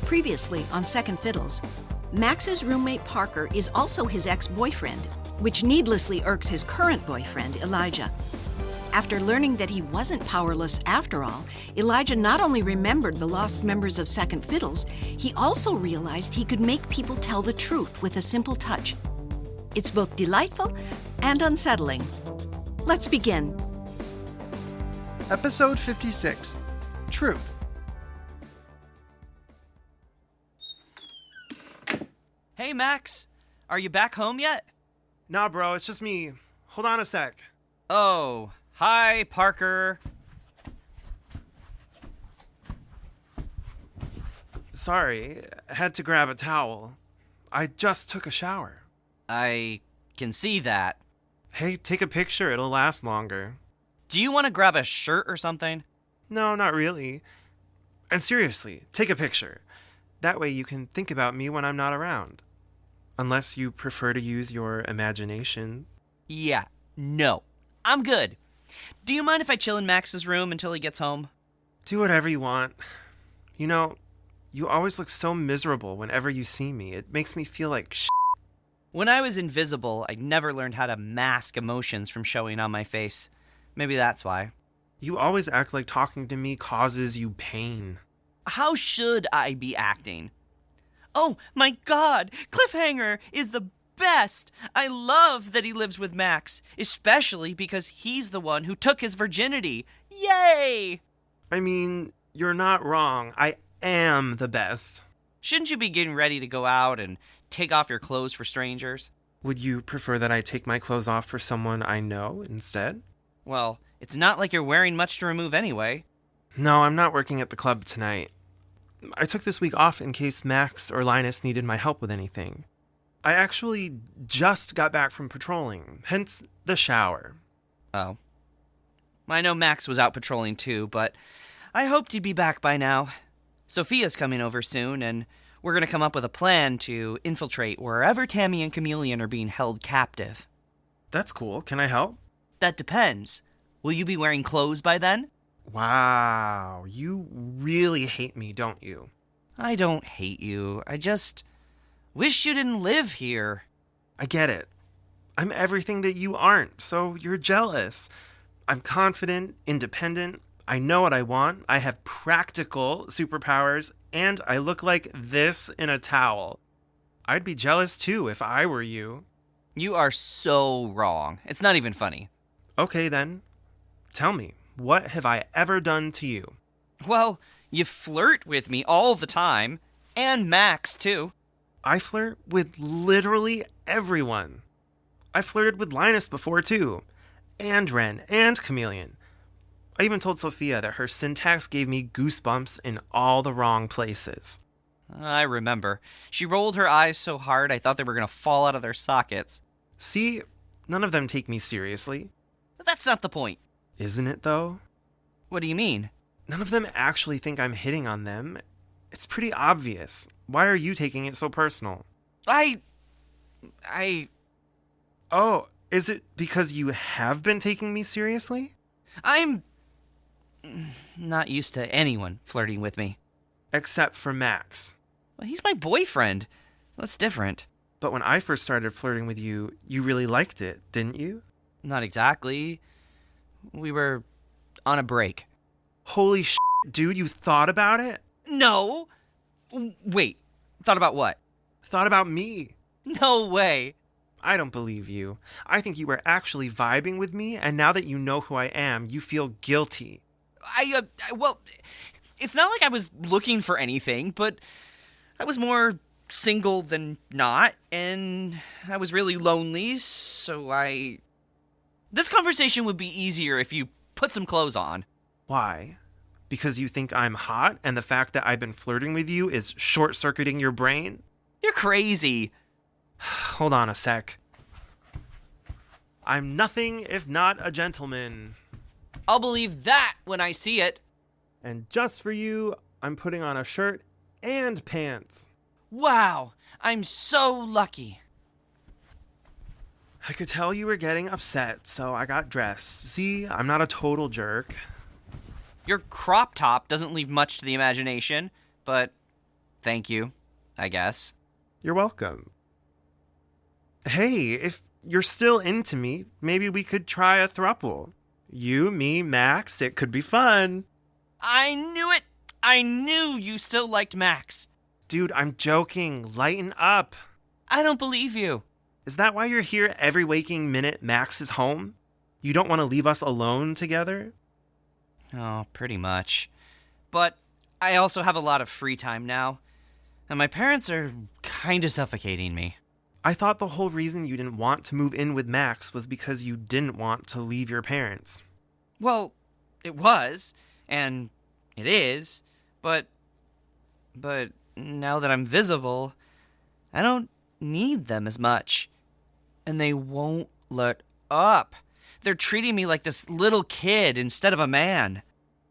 Previously on Second Fiddles, Max's roommate Parker is also his ex-boyfriend, which needlessly irks his current boyfriend, Elijah. After learning that he wasn't powerless after all, Elijah not only remembered the lost members of Second Fiddles, he also realized he could make people tell the truth with a simple touch. It's both delightful and unsettling. Let's begin. Episode 56, Truth. Hey, Max. Are you back home yet? Nah, bro, it's just me. Hold on a sec. Oh, hi, Parker. Sorry, I had to grab a towel. I just took a shower. I can see that. Hey, take a picture, it'll last longer. Do you want to grab a shirt or something? No, not really. And seriously, take a picture. That way you can think about me when I'm not around. Unless you prefer to use your imagination. Yeah, no. I'm good. Do you mind if I chill in Max's room until he gets home? Do whatever you want. You know, you always look so miserable whenever you see me. It makes me feel like shit. When I was invisible, I never learned how to mask emotions from showing on my face. Maybe that's why. You always act like talking to me causes you pain. How should I be acting? Oh my god, Cliffhanger is the best! I love that he lives with Max, especially because he's the one who took his virginity. Yay! I mean, you're not wrong. I am the best. Shouldn't you be getting ready to go out and take off your clothes for strangers? Would you prefer that I take my clothes off for someone I know instead? Well, it's not like you're wearing much to remove anyway. No, I'm not working at the club tonight. I took this week off in case Max or Linus needed my help with anything. I actually just got back from patrolling, hence the shower. Oh. I know Max was out patrolling too, but I hoped he'd be back by now. Sophia's coming over soon, and we're going to come up with a plan to infiltrate wherever Tammy and Chameleon are being held captive. That's cool. Can I help? That depends. Will you be wearing clothes by then? Wow, you really hate me, don't you? I don't hate you. I just wish you didn't live here. I get it. I'm everything that you aren't, so you're jealous. I'm confident, independent, I know what I want, I have practical superpowers, and I look like this in a towel. I'd be jealous too if I were you. You are so wrong. It's not even funny. Okay then, tell me. What have I ever done to you? Well, you flirt with me all the time, and Max, too. I flirt with literally everyone. I flirted with Linus before, too. And Ren, and Chameleon. I even told Sophia that her syntax gave me goosebumps in all the wrong places. I remember. She rolled her eyes so hard I thought they were going to fall out of their sockets. See, none of them take me seriously. But that's not the point. Isn't it, though? What do you mean? None of them actually think I'm hitting on them. It's pretty obvious. Why are you taking it so personal? Oh, is it because you have been taking me seriously? I'm not used to anyone flirting with me. Except for Max. Well, he's my boyfriend. That's different. But when I first started flirting with you, you really liked it, didn't you? Not exactly. We were on a break. Holy shit, dude, you thought about it? No! Wait, thought about what? Thought about me. No way! I don't believe you. I think you were actually vibing with me, and now that you know who I am, you feel guilty. Well, it's not like I was looking for anything, but I was more single than not, and I was really lonely, so This conversation would be easier if you put some clothes on. Why? Because you think I'm hot, and the fact that I've been flirting with you is short-circuiting your brain? You're crazy. Hold on a sec. I'm nothing if not a gentleman. I'll believe that when I see it. And just for you, I'm putting on a shirt and pants. Wow, I'm so lucky. I could tell you were getting upset, so I got dressed. See, I'm not a total jerk. Your crop top doesn't leave much to the imagination, but Thank you, I guess. You're welcome. Hey, if you're still into me, maybe we could try a throuple. You, me, Max, it could be fun. I knew it! I knew you still liked Max. Dude, I'm joking. Lighten up. I don't believe you. Is that why you're here every waking minute Max is home? You don't want to leave us alone together? Oh, pretty much. But I also have a lot of free time now, and my parents are kind of suffocating me. I thought the whole reason you didn't want to move in with Max was because you didn't want to leave your parents. Well, it was, and it is, but now that I'm visible, I don't need them as much. And they won't let up. They're treating me like this little kid instead of a man.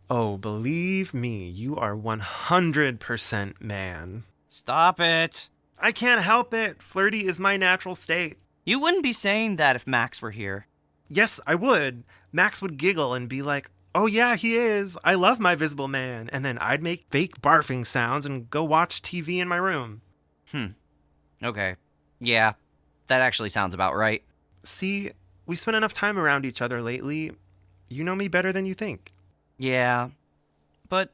Oh, believe me, you are 100% man. Stop it. I can't help it. Flirty is my natural state. You wouldn't be saying that if Max were here. Yes, I would. Max would giggle and be like, oh yeah, he is. I love my visible man. And then I'd make fake barfing sounds and go watch TV in my room. Okay. Yeah, that actually sounds about right. See, we spent enough time around each other lately. You know me better than you think. Yeah, but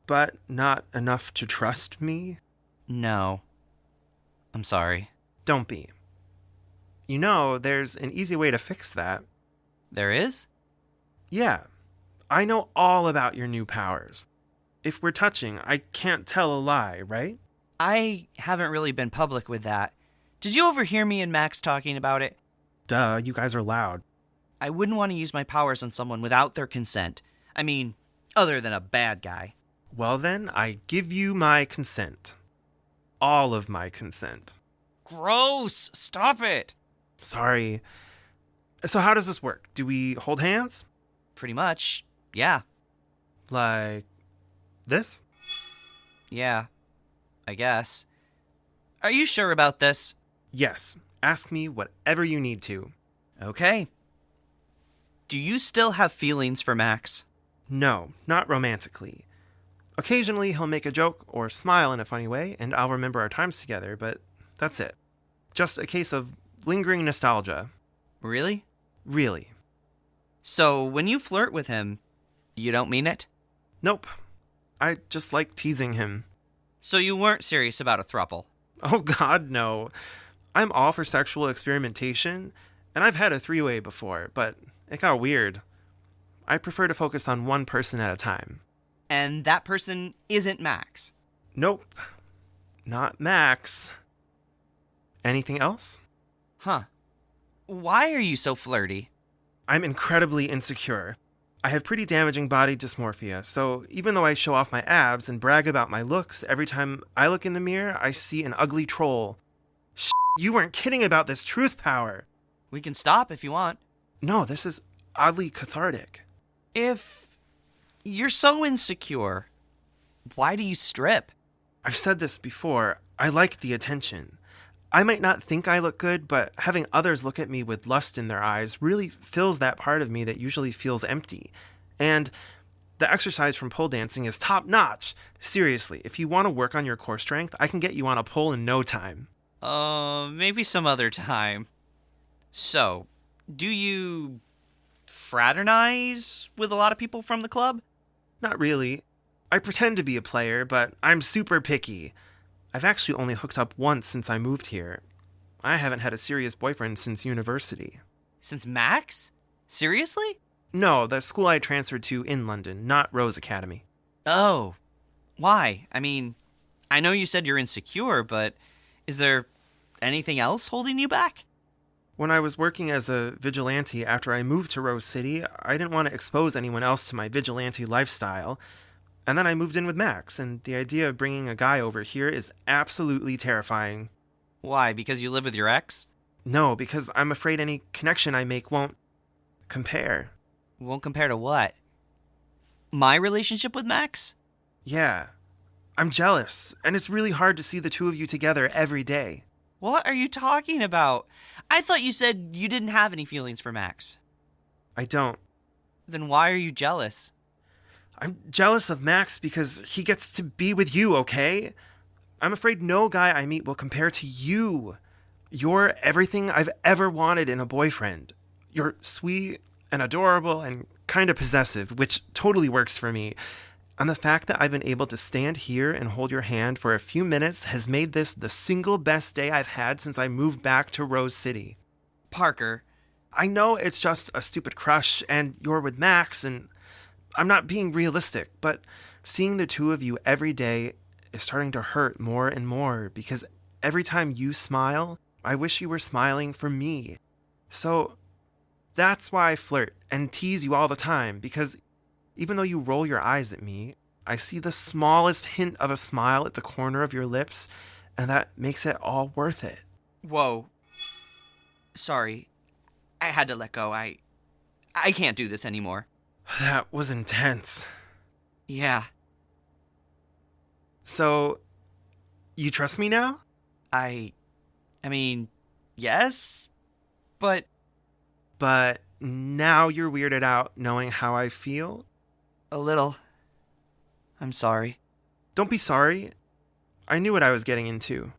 But not enough to trust me? no. I'm sorry. Don't be. You know, there's an easy way to fix that. There is? Yeah, I know all about your new powers. If we're touching, I can't tell a lie, right? I haven't really been public with that. Did you overhear me and Max talking about it? Duh, you guys are loud. I wouldn't want to use my powers on someone without their consent. I mean, other than a bad guy. Well then, I give you my consent. All of my consent. Gross! Stop it! Sorry. So how does this work? Do we hold hands? Pretty much. Yeah. Like this? Yeah. I guess. Are you sure about this? Yes. Ask me whatever you need to. Okay. Do you still have feelings for Max? No, not romantically. Occasionally he'll make a joke or smile in a funny way, and I'll remember our times together, but that's it. Just a case of lingering nostalgia. Really? Really. So, when you flirt with him, you don't mean it? Nope. I just like teasing him. So you weren't serious about a throuple? Oh god, no. I'm all for sexual experimentation, and I've had a three-way before, but it got weird. I prefer to focus on one person at a time. And that person isn't Max? Nope. Not Max. Anything else? Huh. Why are you so flirty? I'm incredibly insecure. I have pretty damaging body dysmorphia, so even though I show off my abs and brag about my looks, every time I look in the mirror, I see an ugly troll. You weren't kidding about this truth power. We can stop if you want. No, this is oddly cathartic. If you're so insecure, why do you strip? I've said this before, I like the attention. I might not think I look good, but having others look at me with lust in their eyes really fills that part of me that usually feels empty. And the exercise from pole dancing is top notch. Seriously, if you want to work on your core strength, I can get you on a pole in no time. Maybe some other time. So, do you fraternize with a lot of people from the club? Not really. I pretend to be a player, but I'm super picky. I've actually only hooked up once since I moved here. I haven't had a serious boyfriend since university. Since Max? Seriously? No, the school I transferred to in London, not Rose Academy. Oh. Why? I mean, I know you said you're insecure, but is there anything else holding you back? When I was working as a vigilante after I moved to Rose City, I didn't want to expose anyone else to my vigilante lifestyle. And then I moved in with Max, and the idea of bringing a guy over here is absolutely terrifying. Why? Because you live with your ex? No, because I'm afraid any connection I make won't compare. Won't compare to what? My relationship with Max? Yeah. I'm jealous, and it's really hard to see the two of you together every day. What are you talking about? I thought you said you didn't have any feelings for Max. I don't. Then why are you jealous? I'm jealous of Max because he gets to be with you, okay? I'm afraid no guy I meet will compare to you. You're everything I've ever wanted in a boyfriend. You're sweet and adorable and kind of possessive, which totally works for me. And the fact that I've been able to stand here and hold your hand for a few minutes has made this the single best day I've had since I moved back to Rose City. Parker. I know it's just a stupid crush and you're with Max, and I'm not being realistic, but seeing the two of you every day is starting to hurt more and more because every time you smile, I wish you were smiling for me. So that's why I flirt and tease you all the time, because even though you roll your eyes at me, I see the smallest hint of a smile at the corner of your lips, and that makes it all worth it. Whoa. Sorry. I had to let go. I can't do this anymore. That was intense. Yeah. So, you trust me now? I mean, yes, but But now you're weirded out knowing how I feel? a little. I'm sorry. Don't be sorry. I knew what I was getting into.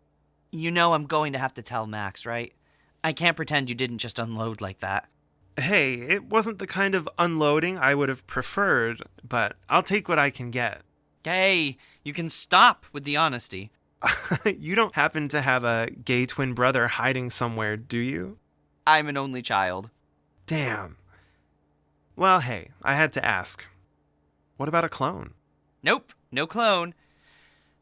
You know I'm going to have to tell Max, right? I can't pretend you didn't just unload like that. Hey, it wasn't the kind of unloading I would have preferred, but I'll take what I can get. Hey, you can stop with the honesty. You don't happen to have a gay twin brother hiding somewhere, do you? I'm an only child. Damn. Well, hey, I had to ask. What about a clone? Nope, no clone.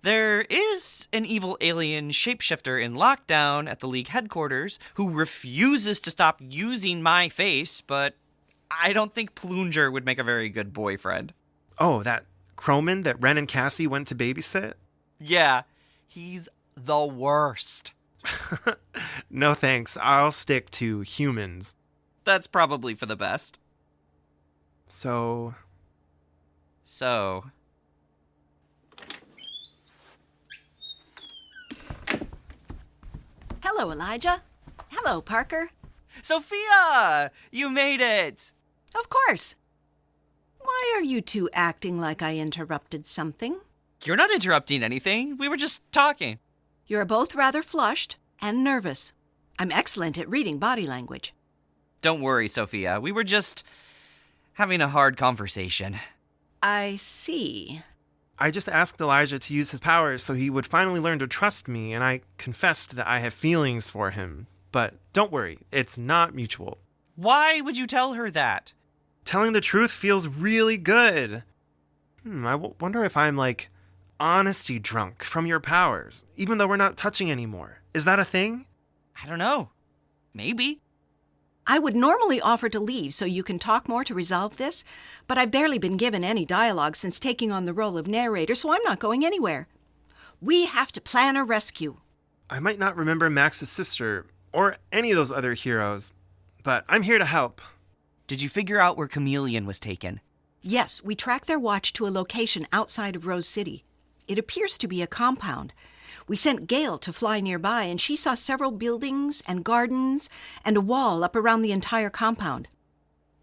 There is an evil alien shapeshifter in lockdown at the League headquarters who refuses to stop using my face, but I don't think Plunger would make a very good boyfriend. Oh, that Croman that Ren and Cassie went to babysit? Yeah, he's the worst. No thanks, I'll stick to humans. That's probably for the best. So, Hello, Elijah. Hello, Parker. Sophia! You made it! Of course. Why are you two acting like I interrupted something? You're not interrupting anything. We were just talking. You're both rather flushed and nervous. I'm excellent at reading body language. Don't worry, Sophia. We were just having a hard conversation. I see. I just asked Elijah to use his powers so he would finally learn to trust me, and I confessed that I have feelings for him. But don't worry, it's not mutual. Why would you tell her that? Telling the truth feels really good. I wonder if I'm like honesty drunk from your powers, even though we're not touching anymore. Is that a thing? I don't know. Maybe. I would normally offer to leave so you can talk more to resolve this, but I've barely been given any dialogue since taking on the role of narrator, so I'm not going anywhere. We have to plan a rescue. I might not remember Max's sister or any of those other heroes, but I'm here to help. Did you figure out where Chameleon was taken? Yes, we tracked their watch to a location outside of Rose City. It appears to be a compound. We sent Gail to fly nearby, and she saw several buildings and gardens and a wall up around the entire compound.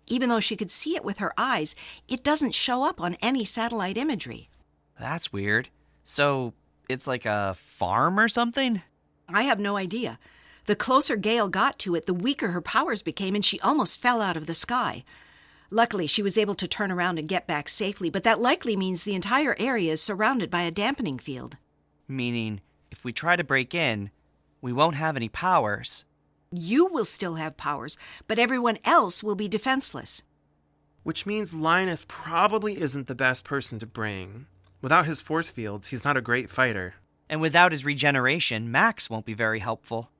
Even though she could see it with her eyes, it doesn't show up on any satellite imagery. That's weird. So, it's like a farm or something? I have no idea. The closer Gail got to it, the weaker her powers became, and she almost fell out of the sky. Luckily, she was able to turn around and get back safely, but that likely means the entire area is surrounded by a dampening field. Meaning, if we try to break in, we won't have any powers. You will still have powers, but everyone else will be defenseless. Which means Linus probably isn't the best person to bring. Without his force fields, he's not a great fighter. And without his regeneration, Max won't be very helpful.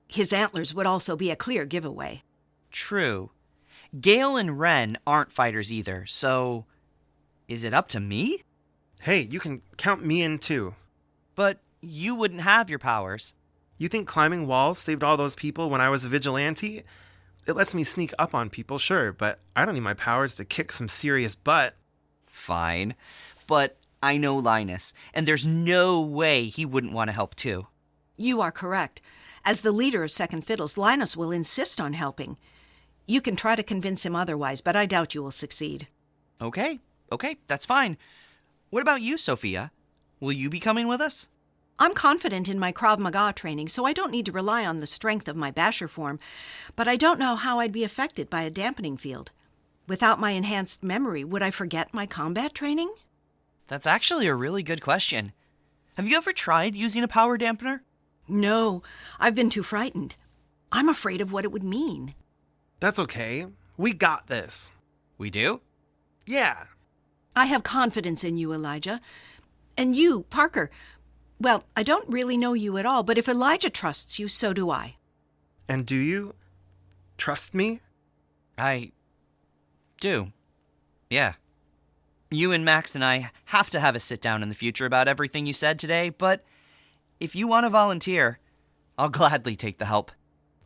His antlers would also be a clear giveaway. True. Gale and Ren aren't fighters either, so is it up to me? Hey, you can count me in too. But you wouldn't have your powers. You think climbing walls saved all those people when I was a vigilante? It lets me sneak up on people, sure, but I don't need my powers to kick some serious butt. Fine. But I know Linus, and there's no way he wouldn't want to help too. You are correct. As the leader of Second Fiddles, Linus will insist on helping. You can try to convince him otherwise, but I doubt you will succeed. Okay, that's fine. What about you, Sophia? Will you be coming with us? I'm confident in my Krav Maga training, so I don't need to rely on the strength of my basher form, but I don't know how I'd be affected by a dampening field. Without my enhanced memory, would I forget my combat training? That's actually a really good question. Have you ever tried using a power dampener? No, I've been too frightened. I'm afraid of what it would mean. That's okay. We got this. We do? Yeah. I have confidence in you, Elijah. And you, Parker. Well, I don't really know you at all, but if Elijah trusts you, so do I. And do you trust me? I do. Yeah. You and Max and I have to have a sit down in the future about everything you said today, but if you want to volunteer, I'll gladly take the help.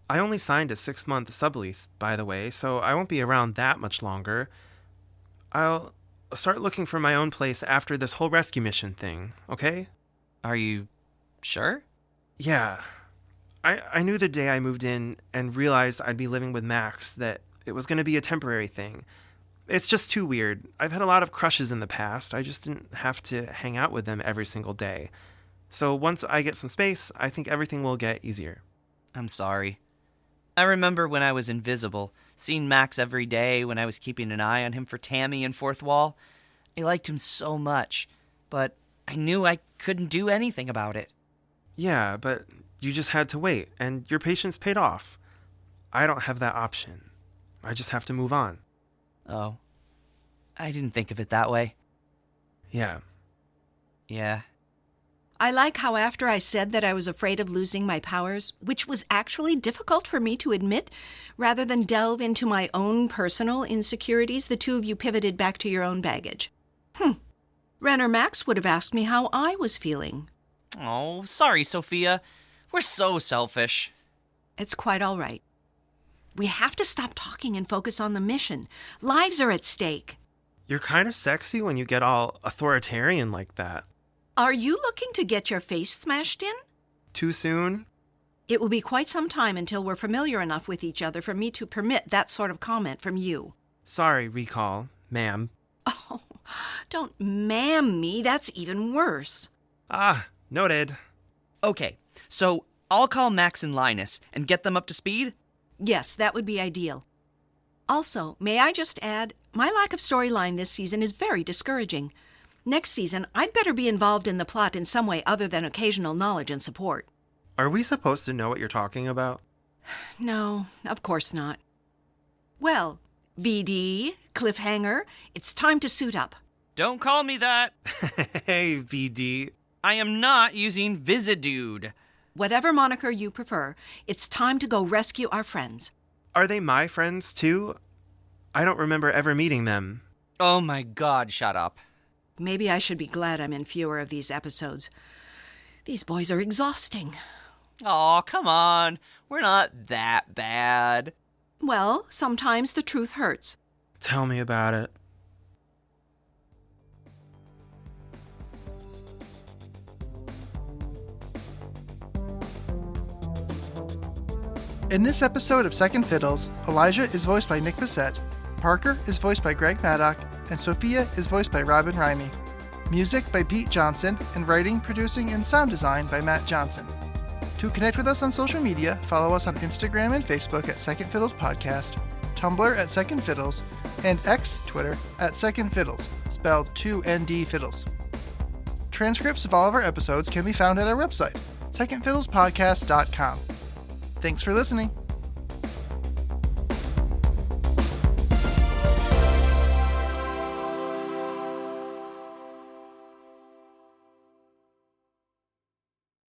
I only signed a 6-month sublease, by the way, so I won't be around that much longer. I'll start looking for my own place after this whole rescue mission thing, okay? Are you sure? Yeah. I knew the day I moved in and realized I'd be living with Max that it was going to be a temporary thing. It's just too weird. I've had a lot of crushes in the past. I just didn't have to hang out with them every single day. So once I get some space, I think everything will get easier. I'm sorry. I remember when I was invisible, seeing Max every day when I was keeping an eye on him for Tammy in Fourth Wall. I liked him so much, but I knew I couldn't do anything about it. Yeah, but you just had to wait, and your patience paid off. I don't have that option. I just have to move on. Oh. I didn't think of it that way. Yeah. Yeah. I like how after I said that I was afraid of losing my powers, which was actually difficult for me to admit, rather than delve into my own personal insecurities, the two of you pivoted back to your own baggage. Ren or Max would have asked me how I was feeling. Oh, sorry, Sophia. We're so selfish. It's quite all right. We have to stop talking and focus on the mission. Lives are at stake. You're kind of sexy when you get all authoritarian like that. Are you looking to get your face smashed in? Too soon? It will be quite some time until we're familiar enough with each other for me to permit that sort of comment from you. Sorry, Recall, ma'am. Oh, don't ma'am me. That's even worse. Ah, noted. Okay, so I'll call Max and Linus and get them up to speed? Yes, that would be ideal. Also, may I just add, my lack of storyline this season is very discouraging. Next season, I'd better be involved in the plot in some way other than occasional knowledge and support. Are we supposed to know what you're talking about? No, of course not. Well, VD, Cliffhanger, it's time to suit up. Don't call me that. Hey, VD. I am not using Visidude. Whatever moniker you prefer, it's time to go rescue our friends. Are they my friends, too? I don't remember ever meeting them. Oh my god, shut up. Maybe I should be glad I'm in fewer of these episodes. These boys are exhausting. Aw, come on. We're not that bad. Well, sometimes the truth hurts. Tell me about it. In this episode of Second Fiddles, Elijah is voiced by Nick Bissett, Parker is voiced by Greg Maddock, and Sophia is voiced by Robin Rimey. Music by Pete Johnson, and writing, producing, and sound design by Matt Johnson. To connect with us on social media, follow us on Instagram and Facebook at Second Fiddles Podcast, Tumblr at Second Fiddles, and X Twitter at Second Fiddles, spelled 2ND Fiddles. Transcripts of all of our episodes can be found at our website, secondfiddlespodcast.com. Thanks for listening.